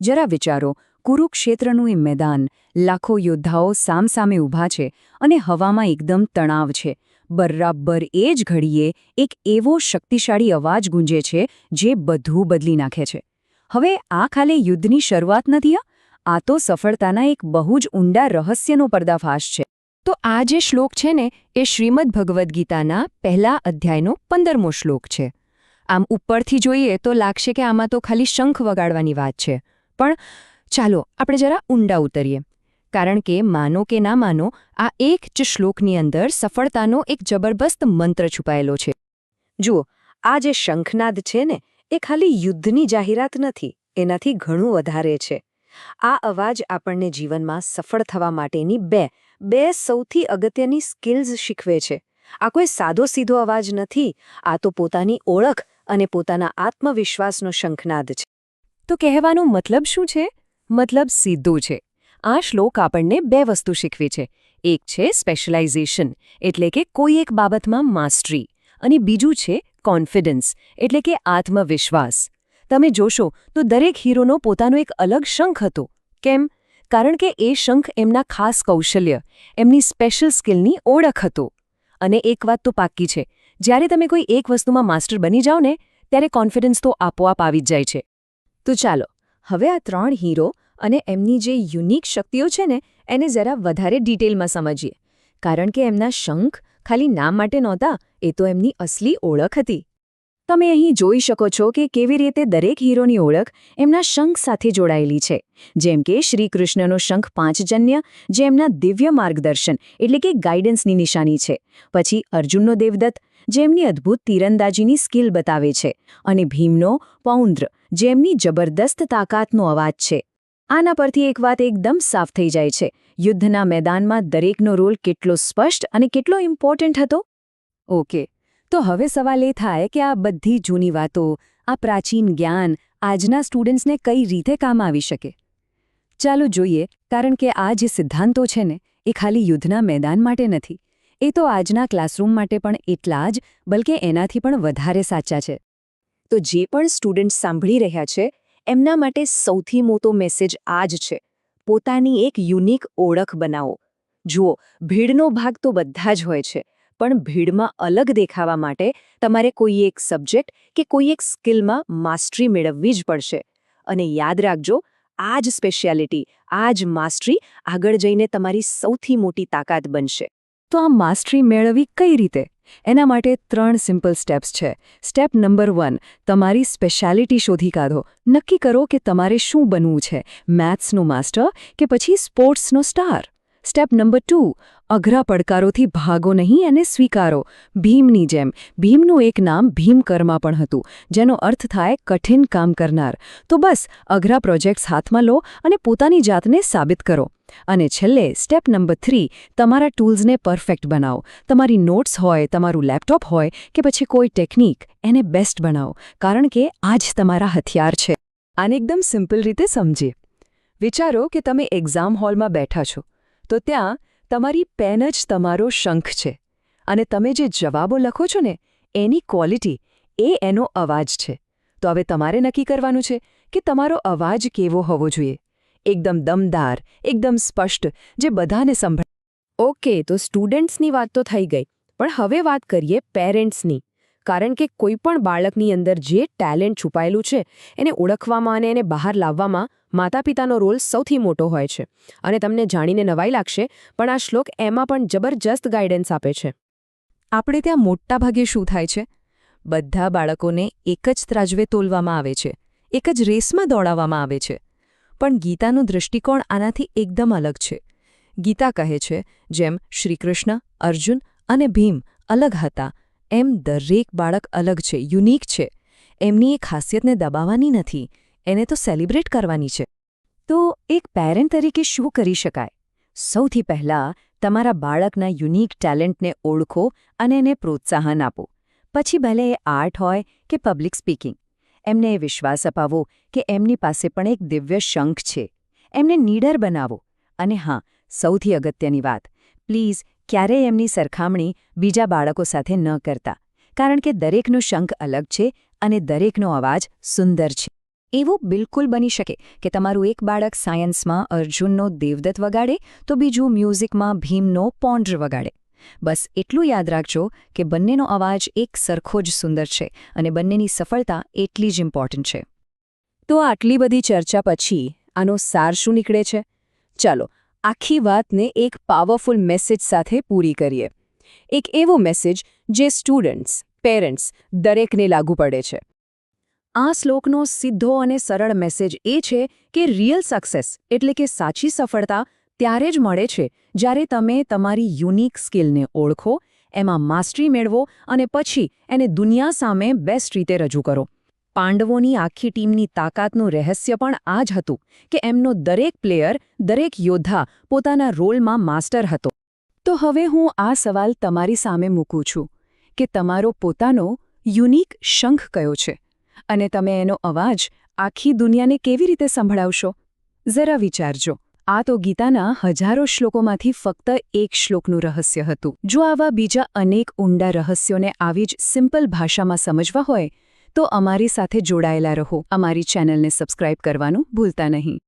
જરા વિચારો, કુરુક્ષેત્રનું એ મેદાન, લાખો યોદ્ધાઓ સામસામે ઊભા છે અને હવામાં એકદમ તણાવ છે. બરાબર એ જ ઘડીએ એક એવો શક્તિશાળી અવાજ ગુંજે છે જે બધું બદલી નાખે છે. હવે આ ખાલી યુદ્ધની શરૂઆત નથી, આ તો સફળતાના એક બહુ જ ઊંડા રહસ્યનો પર્દાફાશ છે. તો આ જે શ્લોક છે ને એ શ્રીમદ ભગવદ્ ગીતાના પહેલા અધ્યાયનો 15મો શ્લોક છે. આમ ઉપરથી જોઈએ તો લાગશે કે આમાં તો ખાલી શંખ વગાડવાની વાત છે, પણ ચાલો આપણે જરા ઊંડા ઉતરીએ. કારણ કે માનો કે ના માનો, આ એક જ શ્લોકની અંદર સફળતાનો એક જબરદસ્ત મંત્ર છુપાયેલો છે. જુઓ, આ જે શંખનાદ છે ને એ ખાલી યુદ્ધની જાહેરાત નથી, એનાથી ઘણું વધારે છે. આ અવાજ આપણને જીવનમાં સફળ થવા માટેની બે સૌથી અગત્યની સ્કિલ્સ શીખવે છે. આ કોઈ સાદો સીધો અવાજ નથી, આ તો પોતાની ઓળખ અને પોતાના આત્મવિશ્વાસનો શંખનાદ છે. તો કહેવાનો મતલબ શું છે? મતલબ સીધો છે. આ શ્લોક આપણને બે વસ્તુ શીખવે છે. એક છે સ્પેશિયલાઇઝેશન, એટલે કે કોઈ એક બાબતમાં માસ્ટરી, અને બીજું છે કોન્ફિડન્સ, એટલે કે આત્મવિશ્વાસ. તમે જોશો તો દરેક હીરોનો પોતાનો એક અલગ શંખ હતો. કેમ? કારણ કે એ શંખ એમના ખાસ કૌશલ્ય, એમની સ્પેશિયલ સ્કિલની ઓળખ હતો. અને એક વાત તો પાક્કી છે, જ્યારે તમે કોઈ એક વસ્તુમાં માસ્ટર બની જાઓ ને ત્યારે કોન્ફિડન્સ તો આપોઆપ આવી જ જાય છે. તો ચાલો હવે આ 3 હીરો અને એમની જે યુનિક શક્તિઓ છે ને એને જરા વધારે ડિટેલમાં સમજીએ. કારણ કે એમના શંખ ખાલી નામ માટે નહોતા, એ તો એમની અસલી ઓળખ હતી. તમે અહીં જોઈ શકો છો કે કેવી રીતે દરેક હીરોની ઓળખ એમના શંખ સાથે જોડાયેલી છે. જેમ કે શ્રીકૃષ્ણનો શંખ પાંચજન્ય, જે એમના દિવ્ય માર્ગદર્શન એટલે કે ગાઈડન્સની નિશાની છે. પછી અર્જુનનો દેવદત્ત, જે એમની અદ્ભુત તીરંદાજીની સ્કિલ બતાવે છે. અને ભીમનો પૌંદ્ર, જે એમની જબરદસ્ત તાકાતનો અવાજ છે. આના પરથી એક વાત એકદમ સાફ થઈ જાય છે. યુદ્ધના મેદાનમાં દરેકનો રોલ કેટલો સ્પષ્ટ અને કેટલો ઇમ્પોર્ટન્ટ હતો. ઓકે, તો હવે સવાલ એ થાય કે આ બધી જૂની વાતો, આ પ્રાચીન જ્ઞાન આજના સ્ટુડન્ટ્સને કઈ રીતે કામ આવી શકે? ચાલો જોઈએ, કારણ કે આ જે સિદ્ધાંતો છે ને એ ખાલી યુદ્ધના મેદાન માટે નથી. એ તો આજના ક્લાસરૂમ માટે પણ એટલા જ, બલકે એનાથી પણ વધારે સાચા છે. તો જે પણ સ્ટુડન્ટ્સ સાંભળી રહ્યા છે એમના માટે સૌથી મોટો મેસેજ આ જ છે: પોતાની એક યુનિક ઓળખ બનાવો. જુઓ, ભીડનો ભાગ તો બધા જ હોય છે, પણ ભીડમાં અલગ દેખાવા માટે તમારે કોઈ એક સબ્જેક્ટ કે કોઈ એક સ્કિલમાં માસ્ટરી મેળવવી જ પડશે. અને યાદ રાખજો, આ જ સ્પેશિયાલિટી, આ જ માસ્ટરી આગળ જઈને તમારી સૌથી મોટી તાકાત બનશે. તો આ માસ્ટરી મેળવવી કઈ રીતે? એના માટે 3 સિમ્પલ સ્ટેપ્સ છે. સ્ટેપ નંબર 1, તમારી સ્પેશિયાલિટી શોધી કાઢો. નક્કી કરો કે તમારે શું બનવું છે, મેથ્સનો માસ્ટર કે પછી સ્પોર્ટ્સનો સ્ટાર. સ્ટેપ નંબર 2, અઘરા પડકારોથી ભાગો નહીં અને સ્વીકારો. ભીમની જેમ. ભીમનું એક નામ ભીમકર્મા પણ હતું, જેનો અર્થ થાય કઠિન કામ કરનાર. તો બસ અઘરા પ્રોજેક્ટ્સ હાથમાં લો અને પોતાની જાતને સાબિત કરો. અને છેલ્લે સ્ટેપ નંબર 3, તમારા ટૂલ્સને પરફેક્ટ બનાવો. તમારી નોટ્સ હોય, તમારું લેપટોપ હોય કે પછી કોઈ ટેકનિક, એને બેસ્ટ બનાવો. કારણ કે આ જ તમારા હથિયાર છે. આને એકદમ સિમ્પલ રીતે સમજીએ. વિચારો કે તમે એક્ઝામ હોલમાં બેઠા છો, તો ત્યાં તમારી પેન જ તમારો શંખ છે. અને તમે જે જવાબો લખો છો ને એની ક્વોલિટી, એ એનો અવાજ છે. તો હવે તમારે નક્કી કરવાનું છે કે તમારો અવાજ કેવો હોવો જોઈએ. એકદમ દમદાર, એકદમ સ્પષ્ટ, જે બધાને સંભળાય. ઓકે, તો સ્ટુડન્ટ્સની વાત તો થઈ ગઈ, પણ હવે વાત કરીએ પેરેન્ટ્સની. કારણ કે કોઈ પણ બાળકની અંદર જે ટેલેન્ટ છુપાયેલું છે એને ઓળખવામાં અને એને બહાર લાવવામાં માતાપિતાનો રોલ સૌથી મોટો હોય છે. અને તમને જાણીને નવાઈ લાગશે, પણ આ શ્લોક એમાં પણ જબરજસ્ત ગાઈડન્સ આપે છે. આપણે ત્યાં મોટા ભાગે શું થાય છે? બધા બાળકોને એક જ ત્રાજવે તોલવામાં આવે છે, એક જ રેસમાં દોડાવવામાં આવે છે. પણ ગીતાનું દૃષ્ટિકોણ આનાથી એકદમ અલગ છે. ગીતા કહે છે, જેમ શ્રીકૃષ્ણ, અર્જુન અને ભીમ અલગ હતા, એમ દરેક બાળક અલગ છે, યુનિક છે. એમની એ ખાસિયતને દબાવવાની નથી, એને તો સેલિબ્રેટ કરવાની છે. તો એક પેરેન્ટ તરીકે શું કરી શકાય? સૌથી પહેલાં તમારા બાળકના યુનિક ટેલેન્ટને ઓળખો અને એને પ્રોત્સાહન આપો. પછી ભલે એ આર્ટ હોય કે પબ્લિક સ્પીકિંગ, એમને એ વિશ્વાસ અપાવો કે એમની પાસે પણ એક દિવ્ય શંખ છે. એમને નીડર બનાવો. અને હા, સૌથી અગત્યની વાત, પ્લીઝ ક્યારેય એમની સરખામણી બીજા બાળકો સાથે ન કરતા. કારણ કે દરેકનો શંખ અલગ છે અને દરેકનો અવાજ સુંદર છે. એવું બિલકુલ બની શકે કે તમારું એક બાળક સાયન્સમાં અર્જુનનો દેવદત્ત વગાડે તો બીજું મ્યુઝિકમાં ભીમનો પોન્ડ્ર વગાડે. બસ એટલું યાદ રાખજો કે બંનેનો અવાજ એક સરખો જ સુંદર છે અને બંનેની સફળતા એટલી જ ઇમ્પોર્ટન્ટ છે. તો આટલી બધી ચર્ચા પછી આનો સાર શું નીકળે છે? ચાલો આખી વાતને એક પાવરફુલ મેસેજ સાથે પૂરી કરીએ. એક એવો મેસેજ જે સ્ટુડન્ટ્સ, પેરેન્ટ્સ દરેકને લાગુ પડે છે. આ શ્લોકનો સીધો અને સરળ મેસેજ એ છે કે રિયલ સક્સેસ એટલે કે સાચી સફળતા ત્યારે જ મળે છે જ્યારે તમે તમારી યુનિક સ્કિલને ઓળખો, એમાં માસ્ટરી મેળવો અને પછી એને દુનિયા સામે બેસ્ટ રીતે રજૂ કરો. પાંડવોની આખી ટીમની તાકાતનું રહસ્ય પણ આ જ હતું કે એમનો દરેક પ્લેયર, દરેક યોદ્ધા પોતાના રોલમાં માસ્ટર હતો. તો હવે હું આ સવાલ તમારી સામે મૂકું છું કે તમારો પોતાનો યુનિક શંખ કયો છે? અને તમે એનો અવાજ આખી દુનિયાને કેવી રીતે સંભળાવશો? જરા વિચારજો. આ તો ગીતાના હજારો શ્લોકોમાંથી ફક્ત એક શ્લોકનું રહસ્ય હતું. જો આવા બીજા અનેક ઊંડા રહસ્યોને આવી જ સિમ્પલ ભાષામાં સમજવા હોય તો અમારી સાથે જોડાયેલા રહો. અમારી ચેનલને સબસ્ક્રાઇબ કરવાનું ભૂલતા નહીં.